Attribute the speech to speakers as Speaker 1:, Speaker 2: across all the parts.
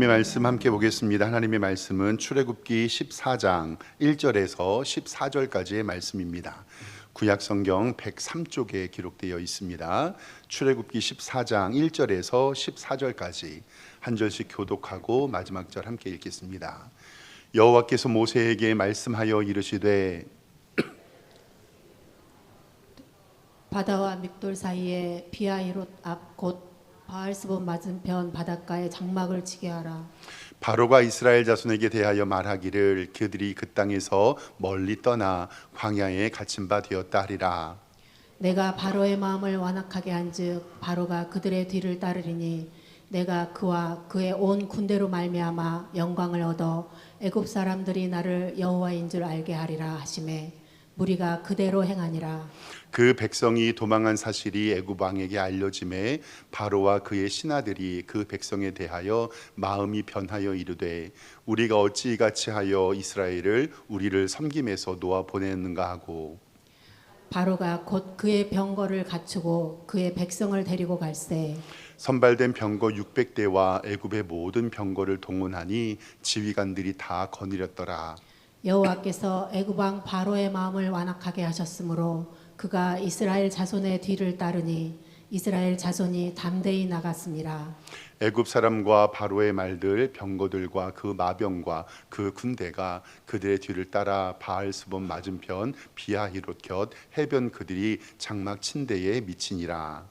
Speaker 1: 하나님의 말씀 함께 보겠습니다. 하나님의 말씀은 출애굽기 14장 1절에서 14절까지의 말씀입니다. 구약 성경 103쪽에 기록되어 있습니다. 출애굽기 14장 1절에서 14절까지 한 절씩 교독하고 마지막 절 함께 읽겠습니다. 여호와께서 모세에게 말씀하여 이르시되
Speaker 2: 바다와 믹돌 사이에 비하히롯 앞 곧 바알스본 맞은편 바닷가에 장막을 치게 하라.
Speaker 1: 바로가 이스라엘 자손에게 대하여 말하기를 그들이 그 땅에서 멀리 떠나 광야에 갇힌 바 되었다 하리라.
Speaker 2: 내가 바로의 마음을 완악하게 한즉 바로가 그들의 뒤를 따르리니 내가 그와 그의 온 군대로 말미암아 영광을 얻어 애굽 사람들이 나를 여호와인 줄 알게 하리라 하시매 무리가 그대로 행하니라.
Speaker 1: 그 백성이 도망한 사실이 애굽 왕에게 알려짐에 바로와 그의 신하들이 그 백성에 대하여 마음이 변하여 이르되 우리가 어찌 이같이 하여 이스라엘을 우리를 섬김에서 놓아 보냈는가 하고
Speaker 2: 바로가 곧 그의 병거를 갖추고 그의 백성을 데리고 갈새
Speaker 1: 선발된 병거 600대와 애굽의 모든 병거를 동원하니 지휘관들이 다 거느렸더라.
Speaker 2: 여호와께서 애굽 왕 바로의 마음을 완악하게 하셨으므로 그가 이스라엘 자손의 뒤를 따르니 이스라엘 자손이 담대히 나갔습니다.
Speaker 1: 애굽 사람과 바로의 말들 병거들과 그 마병과 그 군대가 그들의 뒤를 따라 바알스본 맞은편 비하히롯 곁 해변 그들이 장막 친데에 미치니라.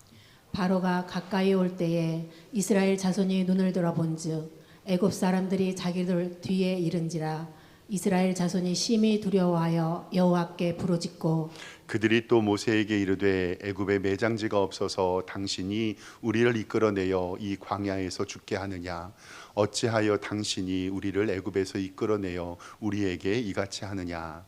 Speaker 2: 바로가 가까이 올 때에 이스라엘 자손이 눈을 들어본즉 애굽 사람들이 자기들 뒤에 이른지라. 이스라엘 자손이 심히 두려워하여 여호와께 부르짖고
Speaker 1: 그들이 또 모세에게 이르되 애굽에 매장지가 없어서 당신이 우리를 이끌어내어 이 광야에서 죽게 하느냐 어찌하여 당신이 우리를 애굽에서 이끌어내어 우리에게 이같이 하느냐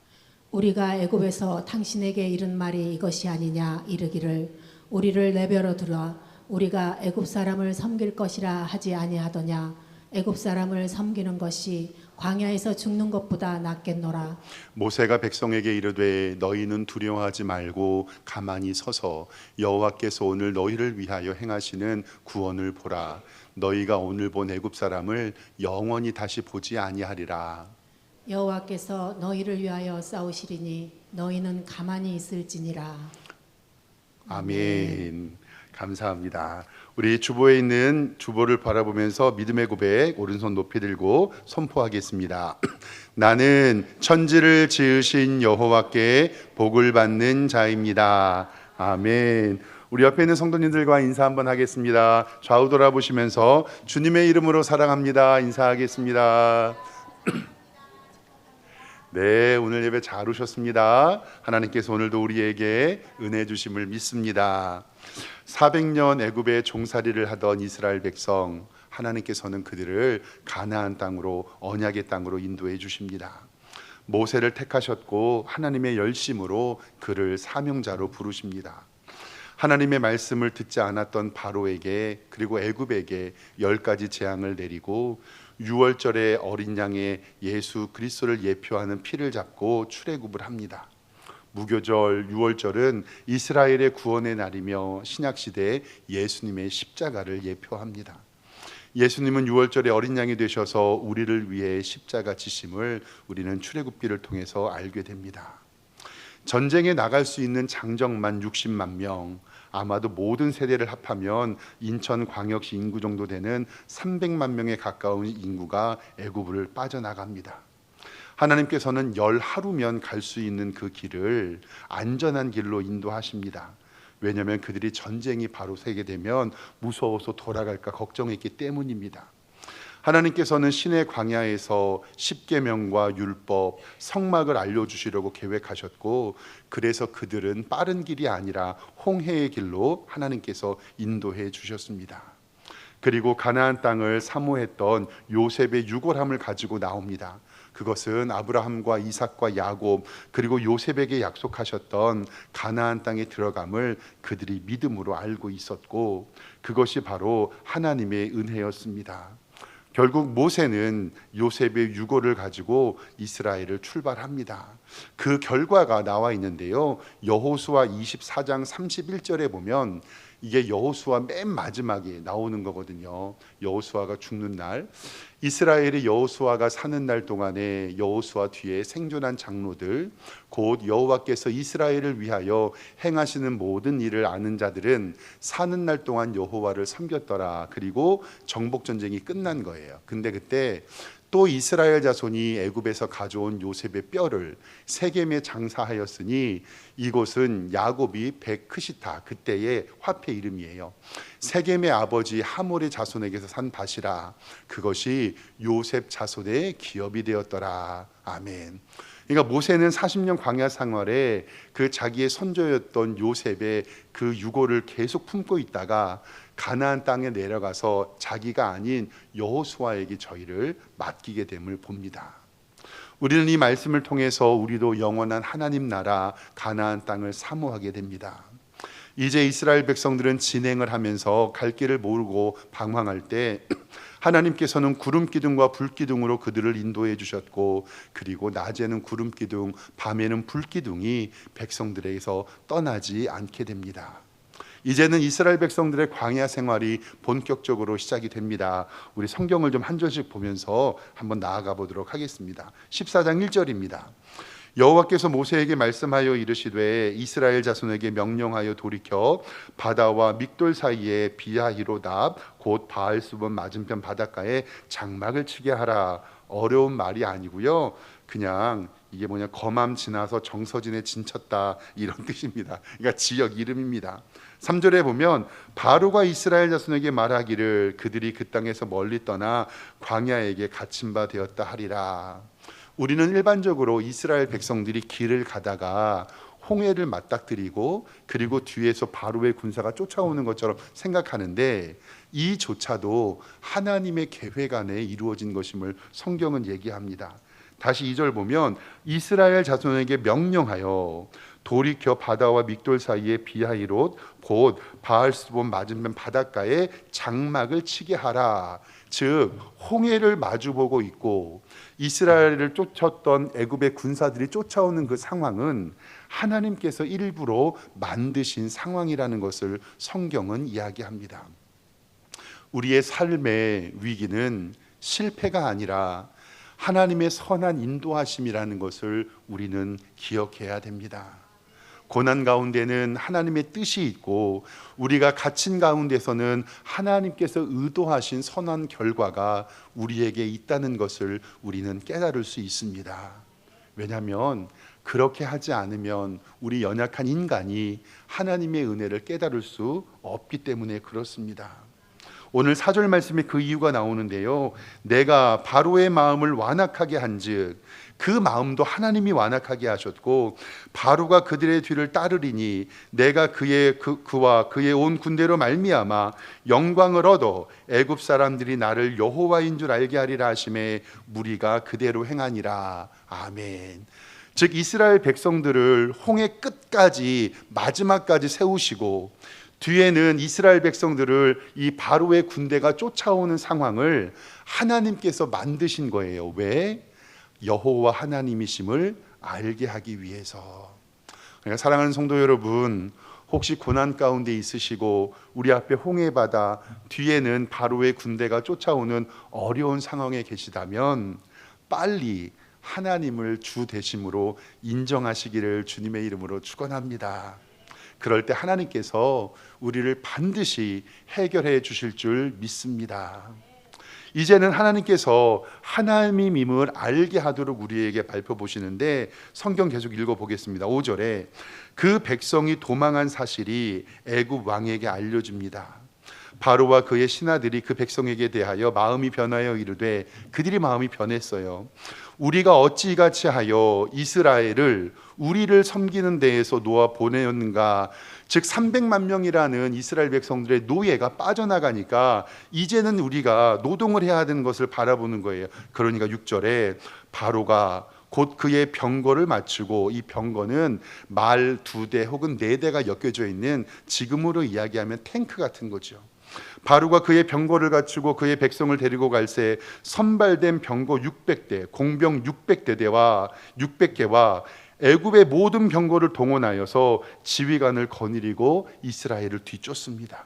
Speaker 2: 우리가 애굽에서 당신에게 이른 말이 이것이 아니냐 이르기를 우리를 내버려 두라 우리가 애굽 사람을 섬길 것이라 하지 아니하더냐 애굽 사람을 섬기는 것이 광야에서 죽는 것보다 낫겠노라.
Speaker 1: 모세가 백성에게 이르되 너희는 두려워하지 말고 가만히 서서 여호와께서 오늘 너희를 위하여 행하시는 구원을 보라. 너희가 오늘 본 애굽 사람을 영원히 다시 보지 아니하리라.
Speaker 2: 여호와께서 너희를 위하여 싸우시리니 너희는 가만히 있을지니라.
Speaker 1: 아멘. 감사합니다. 우리 주보에 있는 주보를 바라보면서 믿음의 고백 오른손 높이 들고 선포하겠습니다. 나는 천지를 지으신 여호와께 복을 받는 자입니다. 아멘. 우리 옆에 있는 성도님들과 인사 한번 하겠습니다. 좌우 돌아보시면서 주님의 이름으로 사랑합니다. 인사하겠습니다. 네, 오늘 예배 잘 오셨습니다. 하나님께서 오늘도 우리에게 은혜 주심을 믿습니다. 400년 애굽의 종살이를 하던 이스라엘 백성, 하나님께서는 그들을 가나안 땅으로 언약의 땅으로 인도해 주십니다. 모세를 택하셨고 하나님의 열심으로 그를 사명자로 부르십니다. 하나님의 말씀을 듣지 않았던 바로에게 그리고 애굽에게 10가지 재앙을 내리고 유월절에 어린 양의 예수 그리스도를 예표하는 피를 잡고 출애굽을 합니다. 무교절 유월절은 이스라엘의 구원의 날이며 신약시대에 예수님의 십자가를 예표합니다. 예수님은 유월절에 어린 양이 되셔서 우리를 위해 십자가 지심을 우리는 출애굽기를 통해서 알게 됩니다. 전쟁에 나갈 수 있는 장정만 60만 명, 아마도 모든 세대를 합하면 인천광역시 인구 정도 되는 300만 명에 가까운 인구가 애굽을 빠져나갑니다. 하나님께서는 10하루면 갈 수 있는 그 길을 안전한 길로 인도하십니다. 왜냐하면 그들이 전쟁이 바로 세게 되면 무서워서 돌아갈까 걱정했기 때문입니다. 하나님께서는 신의 광야에서 십계명과 율법, 성막을 알려주시려고 계획하셨고 그래서 그들은 빠른 길이 아니라 홍해의 길로 하나님께서 인도해 주셨습니다. 그리고 가나안 땅을 사모했던 요셉의 유골함을 가지고 나옵니다. 그것은 아브라함과 이삭과 야곱 그리고 요셉에게 약속하셨던 가나안 땅에 들어감을 그들이 믿음으로 알고 있었고 그것이 바로 하나님의 은혜였습니다. 결국 모세는 요셉의 유골을 가지고 이스라엘을 출발합니다. 그 결과가 나와 있는데요. 여호수아 24장 31절에 보면 이게 여호수아 맨 마지막에 나오는 거거든요. 여호수아가 죽는 날, 이스라엘이 여호수아가 사는 날 동안에 여호수아 뒤에 생존한 장로들, 곧 여호와께서 이스라엘을 위하여 행하시는 모든 일을 아는 자들은 사는 날 동안 여호와를 섬겼더라. 그리고 정복 전쟁이 끝난 거예요. 근데 그때 또 이스라엘 자손이 애굽에서 가져온 요셉의 뼈를 세겜에 장사하였으니, 이곳은 야곱이 베크시타, 그때의 화폐 이름이에요. 세겜의 아버지 하몰의 자손에게서 산 밭이라. 그것이 요셉 자손의 기업이 되었더라. 아멘. 그러니까 모세는 40년 광야 생활에 그 자기의 손조였던 요셉의 그 유고를 계속 품고 있다가 가나안 땅에 내려가서 자기가 아닌 여호수아에게 저희를 맡기게 됨을 봅니다. 우리는 이 말씀을 통해서 우리도 영원한 하나님 나라 가나안 땅을 사모하게 됩니다. 이제 이스라엘 백성들은 진행을 하면서 갈 길을 모르고 방황할 때 하나님께서는 구름 기둥과 불 기둥으로 그들을 인도해 주셨고, 그리고 낮에는 구름 기둥, 밤에는 불 기둥이 백성들에게서 떠나지 않게 됩니다. 이제는 이스라엘 백성들의 광야 생활이 본격적으로 시작이 됩니다. 우리 성경을 좀 한 절씩 보면서 한번 나아가 보도록 하겠습니다. 14장 1절입니다. 여호와께서 모세에게 말씀하여 이르시되 이스라엘 자손에게 명령하여 돌이켜 바다와 믹돌 사이에 비하히로답 곧 바알수본 맞은편 바닷가에 장막을 치게 하라. 어려운 말이 아니고요, 그냥 이게 뭐냐, 거맘 지나서 정서진에 진쳤다, 이런 뜻입니다. 그러니까 지역 이름입니다. 3절에 보면 바로가 이스라엘 자손에게 말하기를 그들이 그 땅에서 멀리 떠나 광야에게 갇힌 바 되었다 하리라. 우리는 일반적으로 이스라엘 백성들이 길을 가다가 홍해를 맞닥뜨리고 그리고 뒤에서 바로의 군사가 쫓아오는 것처럼 생각하는데, 이조차도 하나님의 계획 안에 이루어진 것임을 성경은 얘기합니다. 다시 2절 보면 이스라엘 자손에게 명령하여 돌이켜 바다와 믹돌 사이에 비하히롯 곧 바알스본 맞은편 바닷가에 장막을 치게 하라. 즉 홍해를 마주보고 있고 이스라엘을 쫓았던 애굽의 군사들이 쫓아오는 그 상황은 하나님께서 일부러 만드신 상황이라는 것을 성경은 이야기합니다. 우리의 삶의 위기는 실패가 아니라 하나님의 선한 인도하심이라는 것을 우리는 기억해야 됩니다. 고난 가운데는 하나님의 뜻이 있고 우리가 갇힌 가운데서는 하나님께서 의도하신 선한 결과가 우리에게 있다는 것을 우리는 깨달을 수 있습니다. 왜냐하면 그렇게 하지 않으면 우리 연약한 인간이 하나님의 은혜를 깨달을 수 없기 때문에 그렇습니다. 오늘 4절 말씀에 그 이유가 나오는데요, 내가 바로의 마음을 완악하게 한즉, 그 마음도 하나님이 완악하게 하셨고 바로가 그들의 뒤를 따르리니 내가 그와 그의 온 군대로 말미암아 영광을 얻어 애굽 사람들이 나를 여호와인 줄 알게 하리라 하심에 무리가 그대로 행하니라. 아멘. 즉 이스라엘 백성들을 홍해 끝까지 마지막까지 세우시고 뒤에는 이스라엘 백성들을 이 바로의 군대가 쫓아오는 상황을 하나님께서 만드신 거예요. 왜? 여호와 하나님이심을 알게 하기 위해서. 그러니까 사랑하는 성도 여러분, 혹시 고난 가운데 있으시고 우리 앞에 홍해바다, 뒤에는 바로의 군대가 쫓아오는 어려운 상황에 계시다면 빨리 하나님을 주 되심으로 인정하시기를 주님의 이름으로 축원합니다. 그럴 때 하나님께서 우리를 반드시 해결해 주실 줄 믿습니다. 이제는 하나님께서 하나님임을 알게 하도록 우리에게 발표보시는데 성경 계속 읽어보겠습니다. 5절에 그 백성이 도망한 사실이 애굽 왕에게 알려집니다. 바로와 그의 신하들이 그 백성에게 대하여 마음이 변하여 이르되, 그들이 마음이 변했어요. 우리가 어찌 이같이 하여 이스라엘을 우리를 섬기는 데에서 놓아 보내었는가. 즉 300만 명이라는 이스라엘 백성들의 노예가 빠져나가니까 이제는 우리가 노동을 해야 하는 것을 바라보는 거예요. 그러니까 6절에 바로가 곧 그의 병거를 맞추고, 이 병거는 말 2대 혹은 4대가 엮여져 있는, 지금으로 이야기하면 탱크 같은 거죠. 바로가 그의 병거를 갖추고 그의 백성을 데리고 갈새 선발된 병거 600대, 공병 600대와 애굽의 모든 병거를 동원하여서 지휘관을 거느리고 이스라엘을 뒤쫓습니다.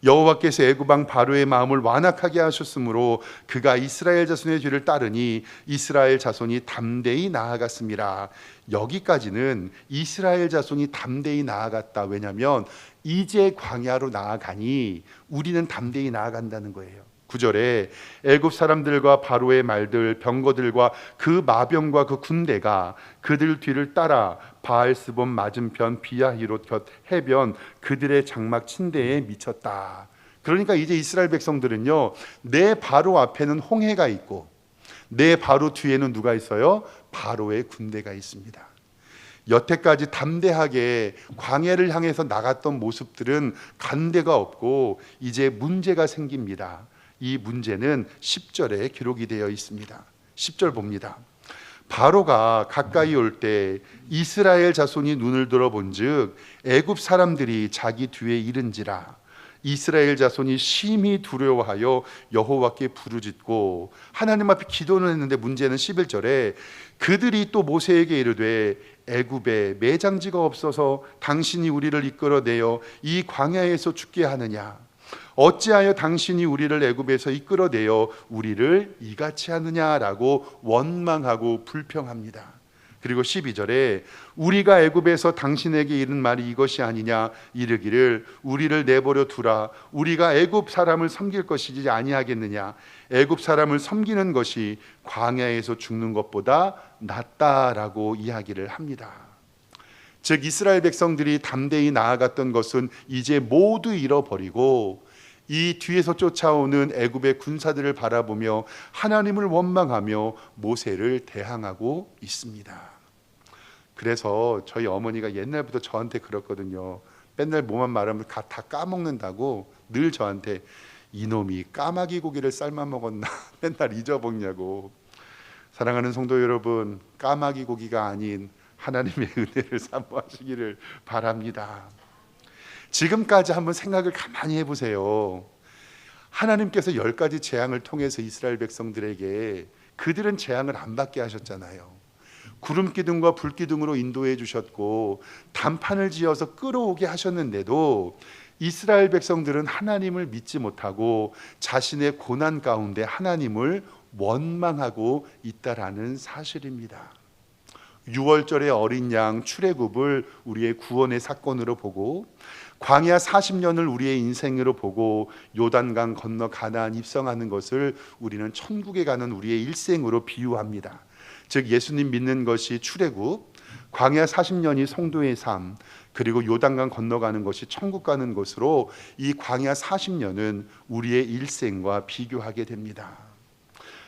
Speaker 1: 여호와께서 애굽 왕 바로의 마음을 완악하게 하셨으므로 그가 이스라엘 자손의 뒤를 따르니 이스라엘 자손이 담대히 나아갔습니다. 여기까지는 이스라엘 자손이 담대히 나아갔다. 왜냐하면 이제 광야로 나아가니 우리는 담대히 나아간다는 거예요. 9절에 애굽 사람들과 바로의 말들, 병거들과 그 마병과 그 군대가 그들 뒤를 따라 바알스본 맞은편 비야히롯 곁 해변 그들의 장막 침대에 미쳤다. 그러니까 이제 이스라엘 백성들은요, 내 바로 앞에는 홍해가 있고 내 바로 뒤에는 누가 있어요? 바로의 군대가 있습니다. 여태까지 담대하게 광야를 향해서 나갔던 모습들은 간데가 없고 이제 문제가 생깁니다. 이 문제는 10절에 기록이 되어 있습니다. 10절 봅니다. 바로가 가까이 올 때 이스라엘 자손이 눈을 들어본즉 애굽 사람들이 자기 뒤에 이른지라. 이스라엘 자손이 심히 두려워하여 여호와께 부르짖고 하나님 앞에 기도는 했는데 문제는 11절에 그들이 또 모세에게 이르되 애굽에 매장지가 없어서 당신이 우리를 이끌어내어 이 광야에서 죽게 하느냐. 어찌하여 당신이 우리를 애굽에서 이끌어내어 우리를 이같이 하느냐라고 원망하고 불평합니다. 그리고 12절에 우리가 애굽에서 당신에게 이른 말이 이것이 아니냐. 이르기를 우리를 내버려 두라. 우리가 애굽 사람을 섬길 것이지 아니하겠느냐. 애굽 사람을 섬기는 것이 광야에서 죽는 것보다 낫다라고 이야기를 합니다. 즉 이스라엘 백성들이 담대히 나아갔던 것은 이제 모두 잃어버리고 이 뒤에서 쫓아오는 애굽의 군사들을 바라보며 하나님을 원망하며 모세를 대항하고 있습니다. 그래서 저희 어머니가 옛날부터 저한테 그랬거든요. 맨날 뭐만 말하면 다 까먹는다고 늘 저한테 이놈이 까마귀 고기를 삶아 먹었나 맨날 잊어먹냐고. 사랑하는 성도 여러분, 까마귀 고기가 아닌 하나님의 은혜를 사모하시기를 바랍니다. 지금까지 한번 생각을 가만히 해보세요. 하나님께서 10가지 재앙을 통해서 이스라엘 백성들에게 그들은 재앙을 안 받게 하셨잖아요. 구름기둥과 불기둥으로 인도해 주셨고 단판을 지어서 끌어오게 하셨는데도 이스라엘 백성들은 하나님을 믿지 못하고 자신의 고난 가운데 하나님을 원망하고 있다라는 사실입니다. 6월절의 어린 양 출애굽을 우리의 구원의 사건으로 보고 광야 40년을 우리의 인생으로 보고 요단강 건너 가나안 입성하는 것을 우리는 천국에 가는 우리의 일생으로 비유합니다. 즉 예수님 믿는 것이 출애굽, 광야 40년이 성도의 삶, 그리고 요단강 건너가는 것이 천국 가는 것으로 이 광야 40년은 우리의 일생과 비교하게 됩니다.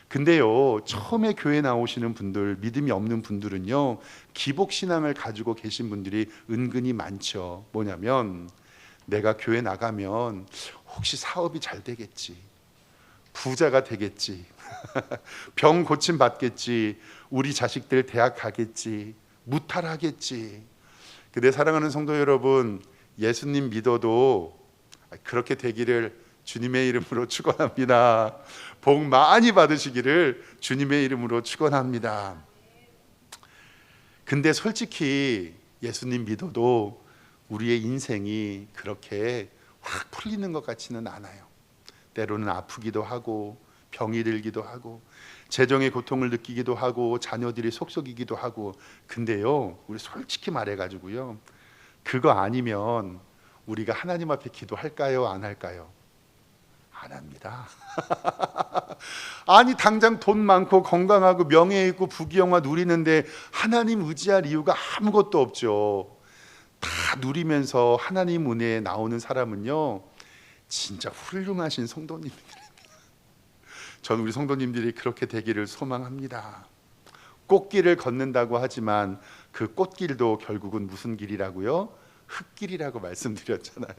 Speaker 1: 근데요, 처음에 교회 나오시는 분들, 믿음이 없는 분들은요, 기복신앙을 가지고 계신 분들이 은근히 많죠. 뭐냐면 내가 교회 나가면 혹시 사업이 잘 되겠지, 부자가 되겠지, 병 고침 받겠지, 우리 자식들 대학 가겠지, 무탈하겠지. 근데 사랑하는 성도 여러분, 예수님 믿어도 그렇게 되기를 주님의 이름으로 축원합니다. 복 많이 받으시기를 주님의 이름으로 축원합니다. 근데 솔직히 예수님 믿어도 우리의 인생이 그렇게 확 풀리는 것 같지는 않아요. 때로는 아프기도 하고 병이 들기도 하고 재정의 고통을 느끼기도 하고 자녀들이 속썩이기도 하고. 근데요, 우리 솔직히 말해가지고요, 그거 아니면 우리가 하나님 앞에 기도할까요? 안 할까요? 안 합니다. 아니 당장 돈 많고 건강하고 명예 있고 부귀영화 누리는데 하나님 의지할 이유가 아무것도 없죠. 다 누리면서 하나님 은혜에 나오는 사람은요, 진짜 훌륭하신 성도님들입니다. 저는 우리 성도님들이 그렇게 되기를 소망합니다. 꽃길을 걷는다고 하지만 그 꽃길도 결국은 무슨 길이라고요? 흙길이라고 말씀드렸잖아요.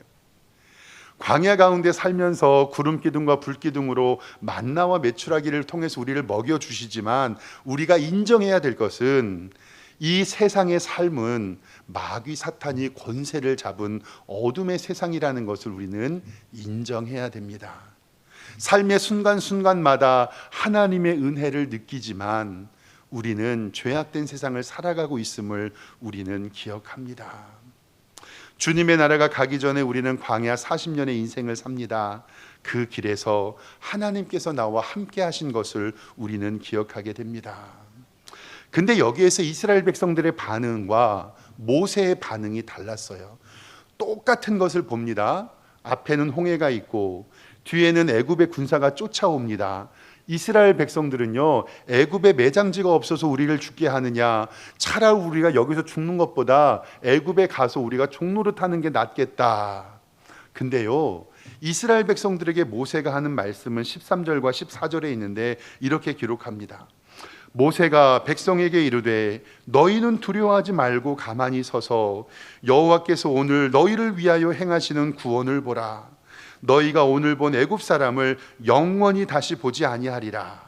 Speaker 1: 광야 가운데 살면서 구름기둥과 불기둥으로 만나와 메추라기를 통해서 우리를 먹여주시지만 우리가 인정해야 될 것은 이 세상의 삶은 마귀 사탄이 권세를 잡은 어둠의 세상이라는 것을 우리는 인정해야 됩니다. 삶의 순간순간마다 하나님의 은혜를 느끼지만 우리는 죄악된 세상을 살아가고 있음을 우리는 기억합니다. 주님의 나라가 가기 전에 우리는 광야 40년의 인생을 삽니다. 그 길에서 하나님께서 나와 함께 하신 것을 우리는 기억하게 됩니다. 근데 여기에서 이스라엘 백성들의 반응과 모세의 반응이 달랐어요. 똑같은 것을 봅니다. 앞에는 홍해가 있고 뒤에는 애굽의 군사가 쫓아옵니다. 이스라엘 백성들은요, 애굽에 매장지가 없어서 우리를 죽게 하느냐, 차라리 우리가 여기서 죽는 것보다 애굽에 가서 우리가 종노릇 하는 게 낫겠다. 근데요, 이스라엘 백성들에게 모세가 하는 말씀은 13절과 14절에 있는데 이렇게 기록합니다. 모세가 백성에게 이르되 너희는 두려워하지 말고 가만히 서서 여호와께서 오늘 너희를 위하여 행하시는 구원을 보라. 너희가 오늘 본 애굽 사람을 영원히 다시 보지 아니하리라.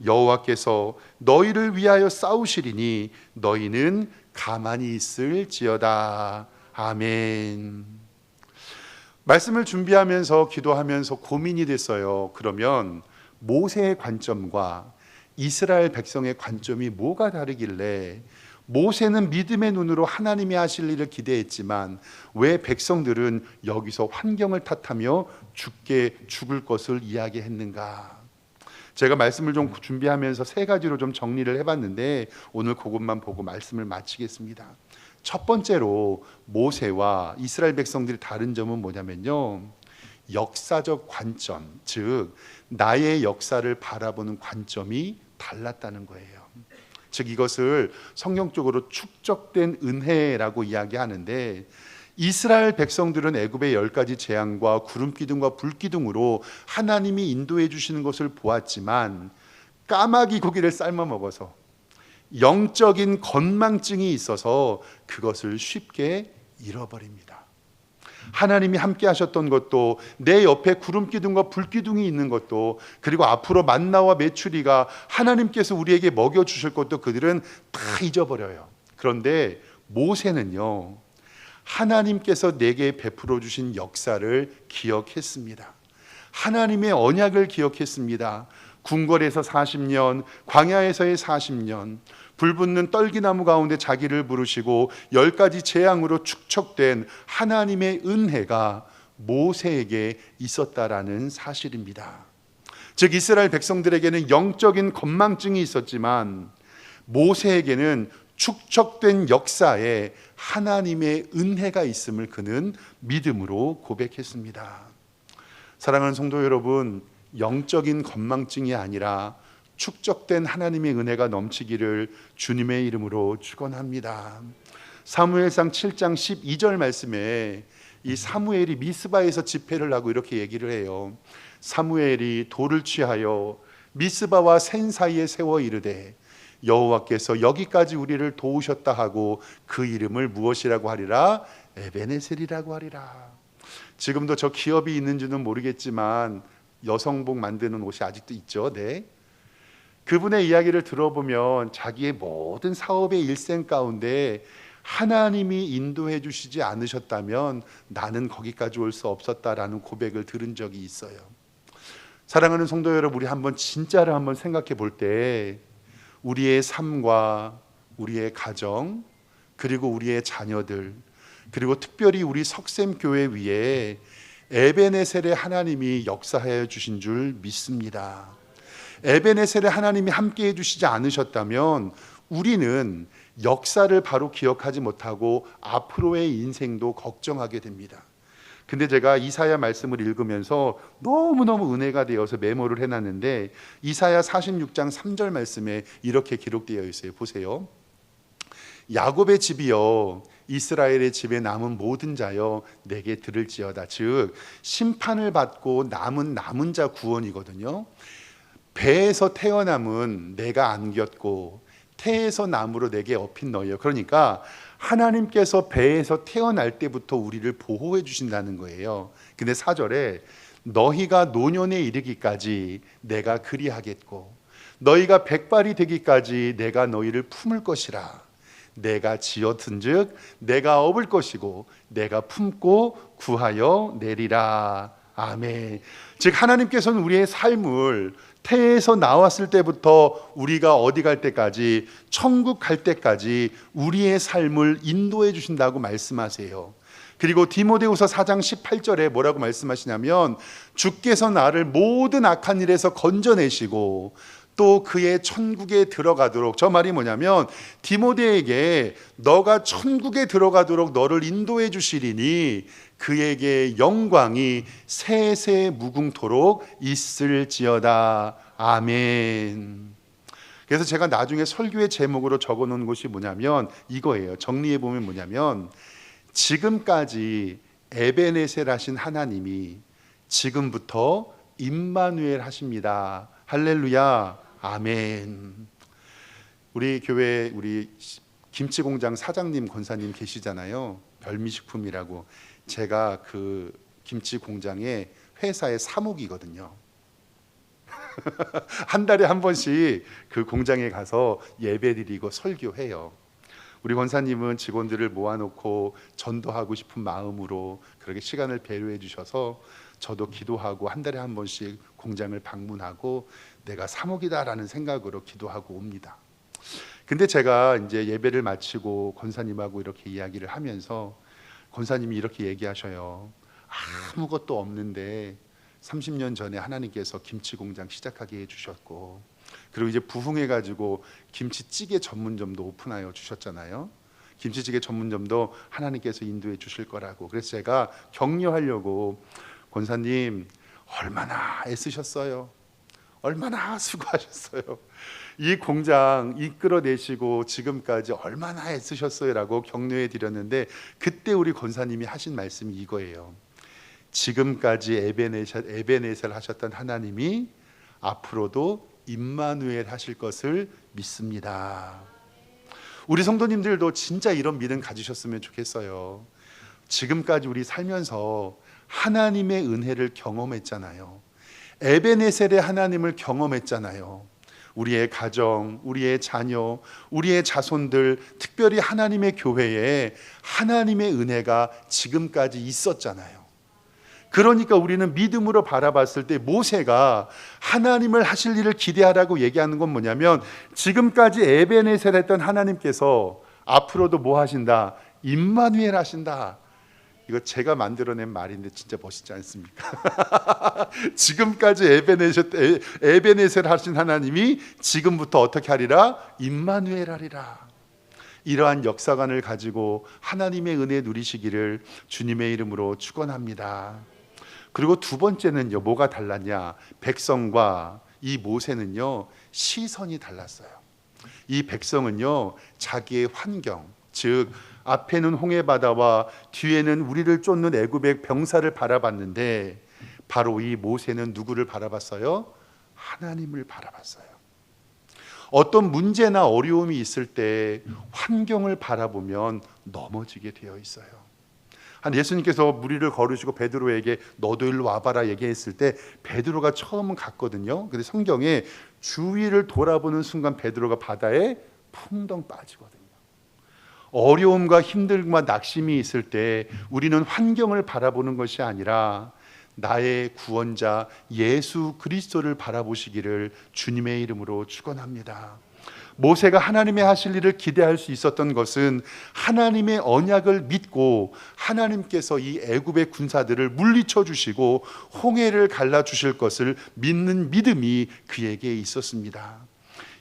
Speaker 1: 여호와께서 너희를 위하여 싸우시리니 너희는 가만히 있을지어다. 아멘. 말씀을 준비하면서 기도하면서 고민이 됐어요. 그러면 모세의 관점과 이스라엘 백성의 관점이 뭐가 다르길래 모세는 믿음의 눈으로 하나님이 하실 일을 기대했지만 왜 백성들은 여기서 환경을 탓하며 죽을 것을 이야기했는가? 제가 말씀을 좀 준비하면서 세 가지로 좀 정리를 해봤는데 오늘 그것만 보고 말씀을 마치겠습니다. 첫 번째로 모세와 이스라엘 백성들이 다른 점은 뭐냐면요, 역사적 관점, 즉 나의 역사를 바라보는 관점이 달랐다는 거예요. 즉 이것을 성경적으로 축적된 은혜라고 이야기하는데, 이스라엘 백성들은 애굽의 10가지 재앙과 구름기둥과 불기둥으로 하나님이 인도해 주시는 것을 보았지만 까마귀 고기를 삶아 먹어서 영적인 건망증이 있어서 그것을 쉽게 잃어버립니다. 하나님이 함께 하셨던 것도, 내 옆에 구름기둥과 불기둥이 있는 것도, 그리고 앞으로 만나와 메추리가 하나님께서 우리에게 먹여주실 것도 그들은 다 잊어버려요. 그런데 모세는요, 하나님께서 내게 베풀어 주신 역사를 기억했습니다. 하나님의 언약을 기억했습니다. 궁궐에서 40년, 광야에서의 40년, 불붙는 떨기나무 가운데 자기를 부르시고 10가지 재앙으로 축적된 하나님의 은혜가 모세에게 있었다라는 사실입니다. 즉 이스라엘 백성들에게는 영적인 건망증이 있었지만 모세에게는 축적된 역사에 하나님의 은혜가 있음을 그는 믿음으로 고백했습니다. 사랑하는 성도 여러분, 영적인 건망증이 아니라 축적된 하나님의 은혜가 넘치기를 주님의 이름으로 축원합니다. 사무엘상 7장 12절 말씀에 이 사무엘이 미스바에서 집회를 하고 이렇게 얘기를 해요. 사무엘이 돌을 취하여 미스바와 센 사이에 세워 이르되 여호와께서 여기까지 우리를 도우셨다 하고 그 이름을 무엇이라고 하리라? 에베네셀이라고 하리라. 지금도 저 기업이 있는지는 모르겠지만 여성복 만드는 옷이 아직도 있죠. 네. 그분의 이야기를 들어보면 자기의 모든 사업의 일생 가운데 하나님이 인도해 주시지 않으셨다면 나는 거기까지 올 수 없었다라는 고백을 들은 적이 있어요. 사랑하는 성도 여러분, 우리 진짜로 한번 생각해 볼 때 우리의 삶과 우리의 가정, 그리고 우리의 자녀들, 그리고 특별히 우리 석샘교회 위에 에베네셀의 하나님이 역사하여 주신 줄 믿습니다. 에베네셀의 하나님이 함께해 주시지 않으셨다면 우리는 역사를 바로 기억하지 못하고 앞으로의 인생도 걱정하게 됩니다. 근데 제가 이사야 말씀을 읽으면서 너무너무 은혜가 되어서 메모를 해놨는데 이사야 46장 3절 말씀에 이렇게 기록되어 있어요. 보세요. 야곱의 집이여, 이스라엘의 집에 남은 모든 자여 내게 들을지어다. 즉 심판을 받고 남은 자 구원이거든요. 배에서 태어남은 내가 안겼고 태에서 남으로 내게 업힌 너희여. 그러니까 하나님께서 배에서 태어날 때부터 우리를 보호해 주신다는 거예요. 근데 4절에 너희가 노년에 이르기까지 내가 그리하겠고 너희가 백발이 되기까지 내가 너희를 품을 것이라. 내가 지었은즉 내가 업을 것이고 내가 품고 구하여 내리라. 아멘. 즉 하나님께서는 우리의 삶을 태에서 나왔을 때부터 우리가 어디 갈 때까지, 천국 갈 때까지 우리의 삶을 인도해 주신다고 말씀하세요. 그리고 디모데후서 4장 18절에 뭐라고 말씀하시냐면 주께서 나를 모든 악한 일에서 건져내시고 또 그의 천국에 들어가도록, 저 말이 뭐냐면 디모데에게 너가 천국에 들어가도록 너를 인도해 주시리니 그에게 영광이 세세 무궁토록 있을지어다. 아멘. 그래서 제가 나중에 설교의 제목으로 적어놓은 것이 뭐냐면 이거예요. 정리해 보면 뭐냐면 지금까지 에베네셀 하신 하나님이 지금부터 임마누엘 하십니다. 할렐루야. 아멘. 우리 교회 우리 김치공장 사장님 권사님 계시잖아요. 별미식품이라고. 제가 그 김치공장의 회사의 사목이거든요. 한 달에 한 번씩 그 공장에 가서 예배드리고 설교해요. 우리 권사님은 직원들을 모아놓고 전도하고 싶은 마음으로 그렇게 시간을 배려해 주셔서 저도 기도하고 한 달에 한 번씩 공장을 방문하고 내가 사목이다라는 생각으로 기도하고 옵니다. 근데 제가 이제 예배를 마치고 권사님하고 이렇게 이야기를 하면서 권사님이 이렇게 얘기하셔요. 아무것도 없는데 30년 전에 하나님께서 김치공장 시작하게 해주셨고, 그리고 이제 부흥해가지고 김치찌개 전문점도 오픈하여 주셨잖아요. 김치찌개 전문점도 하나님께서 인도해 주실 거라고. 그래서 제가 격려하려고 권사님 얼마나 애쓰셨어요. 얼마나 수고하셨어요. 이 공장 이끌어내시고 지금까지 얼마나 애쓰셨어요 라고 격려해 드렸는데 그때 우리 권사님이 하신 말씀이 이거예요. 지금까지 에베네셀 하셨던 하나님이 앞으로도 임마누엘 하실 것을 믿습니다. 우리 성도님들도 진짜 이런 믿음 가지셨으면 좋겠어요. 지금까지 우리 살면서 하나님의 은혜를 경험했잖아요. 에베네셀의 하나님을 경험했잖아요. 우리의 가정, 우리의 자녀, 우리의 자손들, 특별히 하나님의 교회에 하나님의 은혜가 지금까지 있었잖아요. 그러니까 우리는 믿음으로 바라봤을 때 모세가 하나님을 하실 일을 기대하라고 얘기하는 건 뭐냐면 지금까지 에베네셀 했던 하나님께서 앞으로도 뭐 하신다? 임마누엘 하신다. 이거 제가 만들어낸 말인데 진짜 멋있지 않습니까? 지금까지 에베네셀 하신 하나님이 지금부터 어떻게 하리라? 임마누엘 하리라. 이러한 역사관을 가지고 하나님의 은혜 누리시기를 주님의 이름으로 축원합니다. 그리고 두 번째는요, 뭐가 달랐냐? 백성과 이 모세는요, 시선이 달랐어요. 이 백성은요, 자기의 환경, 즉 앞에는 홍해바다와 뒤에는 우리를 쫓는 애굽의 병사를 바라봤는데 바로 이 모세는 누구를 바라봤어요? 하나님을 바라봤어요. 어떤 문제나 어려움이 있을 때 환경을 바라보면 넘어지게 되어 있어요. 한 예수님께서 무리를 거르시고 베드로에게 너도 일로 와봐라 얘기했을 때 베드로가 처음은 갔거든요. 근데 성경에 주위를 돌아보는 순간 베드로가 바다에 풍덩 빠지거든요. 어려움과 힘듦과 낙심이 있을 때 우리는 환경을 바라보는 것이 아니라 나의 구원자 예수 그리스도를 바라보시기를 주님의 이름으로 축원합니다. 모세가 하나님의 하실 일을 기대할 수 있었던 것은 하나님의 언약을 믿고 하나님께서 이 애굽의 군사들을 물리쳐 주시고 홍해를 갈라 주실 것을 믿는 믿음이 그에게 있었습니다.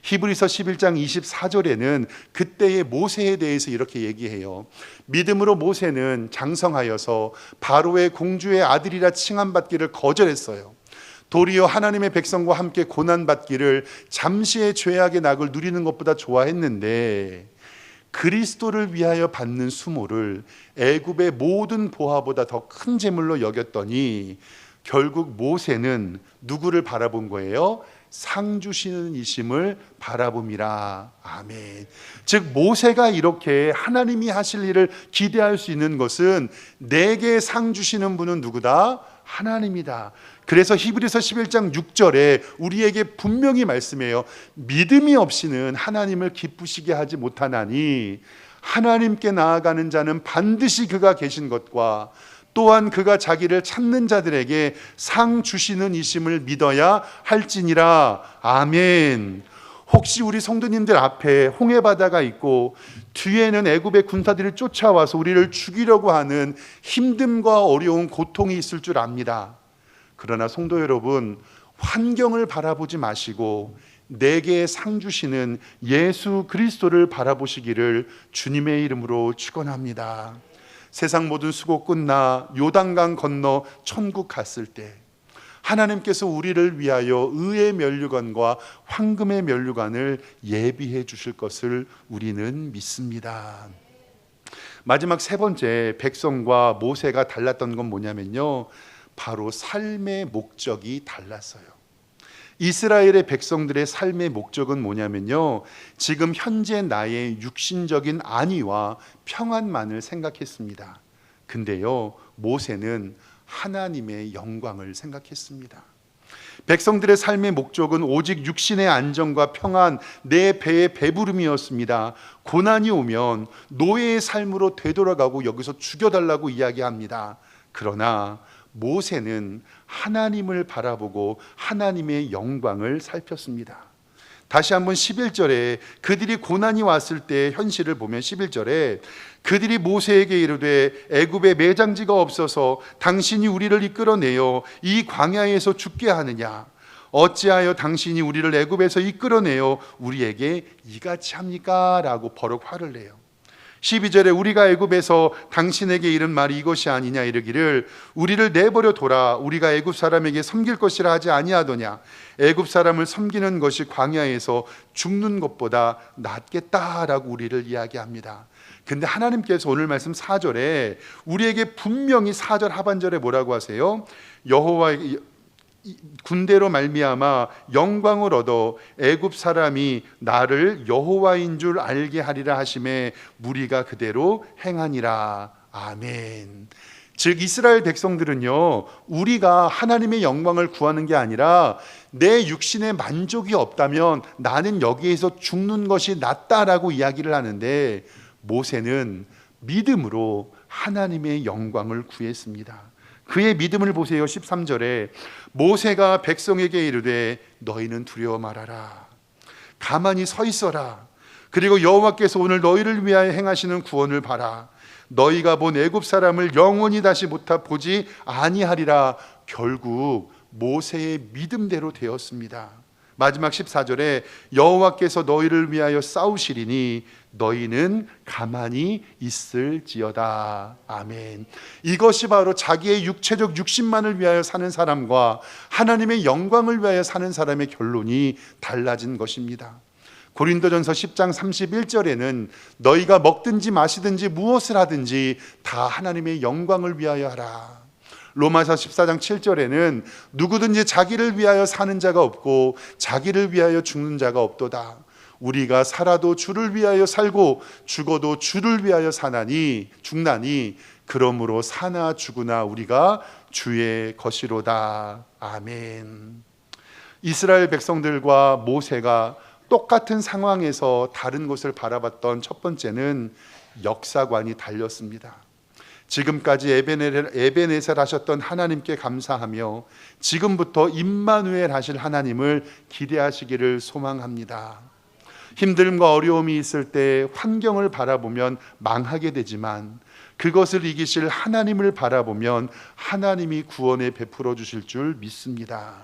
Speaker 1: 히브리서 11장 24절에는 그때의 모세에 대해서 이렇게 얘기해요. 믿음으로 모세는 장성하여서 바로의 공주의 아들이라 칭함받기를 거절했어요. 도리어 하나님의 백성과 함께 고난받기를 잠시의 죄악의 낙을 누리는 것보다 좋아했는데 그리스도를 위하여 받는 수모를 애굽의 모든 보화보다 더 큰 재물로 여겼더니 결국 모세는 누구를 바라본 거예요? 상 주시는 이심을 바라봄이라. 아멘. 즉 모세가 이렇게 하나님이 하실 일을 기대할 수 있는 것은 내게 상 주시는 분은 누구다? 하나님이다. 그래서 히브리서 11장 6절에 우리에게 분명히 말씀해요. 믿음이 없이는 하나님을 기쁘시게 하지 못하나니 하나님께 나아가는 자는 반드시 그가 계신 것과 또한 그가 자기를 찾는 자들에게 상 주시는 이심을 믿어야 할지니라. 아멘. 혹시 우리 성도님들 앞에 홍해 바다가 있고 뒤에는 애굽의 군사들이 쫓아와서 우리를 죽이려고 하는 힘듦과 어려운 고통이 있을 줄 압니다. 그러나 성도 여러분, 환경을 바라보지 마시고 내게 상 주시는 예수 그리스도를 바라보시기를 주님의 이름으로 축원합니다. 세상 모든 수고 끝나 요단강 건너 천국 갔을 때 하나님께서 우리를 위하여 의의 면류관과 황금의 면류관을 예비해 주실 것을 우리는 믿습니다. 마지막 세 번째, 백성과 모세가 달랐던 건 뭐냐면요, 바로 삶의 목적이 달랐어요. 이스라엘의 백성들의 삶의 목적은 뭐냐면요, 지금 현재 나의 육신적인 안위와 평안만을 생각했습니다. 근데요, 모세는 하나님의 영광을 생각했습니다. 백성들의 삶의 목적은 오직 육신의 안정과 평안, 내 배의 배부름이었습니다. 고난이 오면 노예의 삶으로 되돌아가고 여기서 죽여달라고 이야기합니다. 그러나 모세는 하나님을 바라보고 하나님의 영광을 살폈습니다. 다시 한번 11절에 그들이 고난이 왔을 때 현실을 보면 11절에 그들이 모세에게 이르되 애굽에 매장지가 없어서 당신이 우리를 이끌어내어 이 광야에서 죽게 하느냐, 어찌하여 당신이 우리를 애굽에서 이끌어내어 우리에게 이같이 합니까? 라고 버럭 화를 내요. 12절에 우리가 애굽에서 당신에게 이른 말이 이것이 아니냐 이르기를 우리를 내버려 둬라, 우리가 애굽 사람에게 섬길 것이라 하지 아니하더냐, 애굽 사람을 섬기는 것이 광야에서 죽는 것보다 낫겠다라고 우리를 이야기합니다. 근데 하나님께서 오늘 말씀 4절에 우리에게 분명히 4절 하반절에 뭐라고 하세요? 여호와의 군대로 말미암아 영광을 얻어 애굽 사람이 나를 여호와인 줄 알게 하리라 하심에 무리가 그대로 행하니라. 아멘. 즉 이스라엘 백성들은요, 우리가 하나님의 영광을 구하는 게 아니라 내 육신의 만족이 없다면 나는 여기에서 죽는 것이 낫다라고 이야기를 하는데, 모세는 믿음으로 하나님의 영광을 구했습니다. 그의 믿음을 보세요. 13절에 모세가 백성에게 이르되 너희는 두려워 말아라, 가만히 서 있어라, 그리고 여호와께서 오늘 너희를 위하여 행하시는 구원을 봐라. 너희가 본 애굽 사람을 영원히 다시 보지 아니하리라. 결국 모세의 믿음대로 되었습니다. 마지막 14절에 여호와께서 너희를 위하여 싸우시리니 너희는 가만히 있을지어다. 아멘. 이것이 바로 자기의 육체적 육신만을 위하여 사는 사람과 하나님의 영광을 위하여 사는 사람의 결론이 달라진 것입니다. 고린도전서 10장 31절에는 너희가 먹든지 마시든지 무엇을 하든지 다 하나님의 영광을 위하여 하라. 로마서 14장 7절에는 누구든지 자기를 위하여 사는 자가 없고 자기를 위하여 죽는 자가 없도다. 우리가 살아도 주를 위하여 살고 죽어도 주를 위하여 죽나니 그러므로 사나 죽으나 우리가 주의 것이로다. 아멘. 이스라엘 백성들과 모세가 똑같은 상황에서 다른 곳을 바라봤던 첫 번째는 역사관이 달렸습니다. 지금까지 에베네셀 하셨던 하나님께 감사하며 지금부터 임마누엘 하실 하나님을 기대하시기를 소망합니다. 힘듦과 어려움이 있을 때 환경을 바라보면 망하게 되지만 그것을 이기실 하나님을 바라보면 하나님이 구원에 베풀어 주실 줄 믿습니다.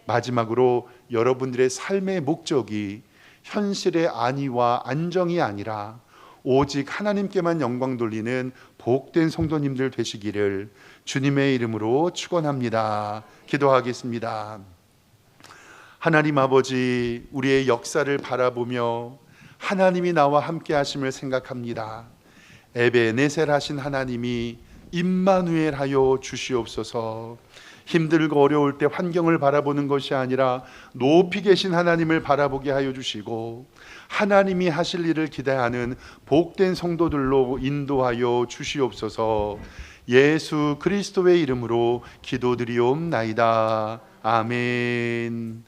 Speaker 1: 마지막으로 여러분들의 삶의 목적이 현실의 안위와 안정이 아니라 오직 하나님께만 영광 돌리는 복된 성도님들 되시기를 주님의 이름으로 축원합니다. 기도하겠습니다. 하나님 아버지, 우리의 역사를 바라보며 하나님이 나와 함께 하심을 생각합니다. 에베네셀 하신 하나님이 임마누엘 하여 주시옵소서. 힘들고 어려울 때 환경을 바라보는 것이 아니라 높이 계신 하나님을 바라보게 하여 주시고 하나님이 하실 일을 기대하는 복된 성도들로 인도하여 주시옵소서. 예수 그리스도의 이름으로 기도드리옵나이다. 아멘.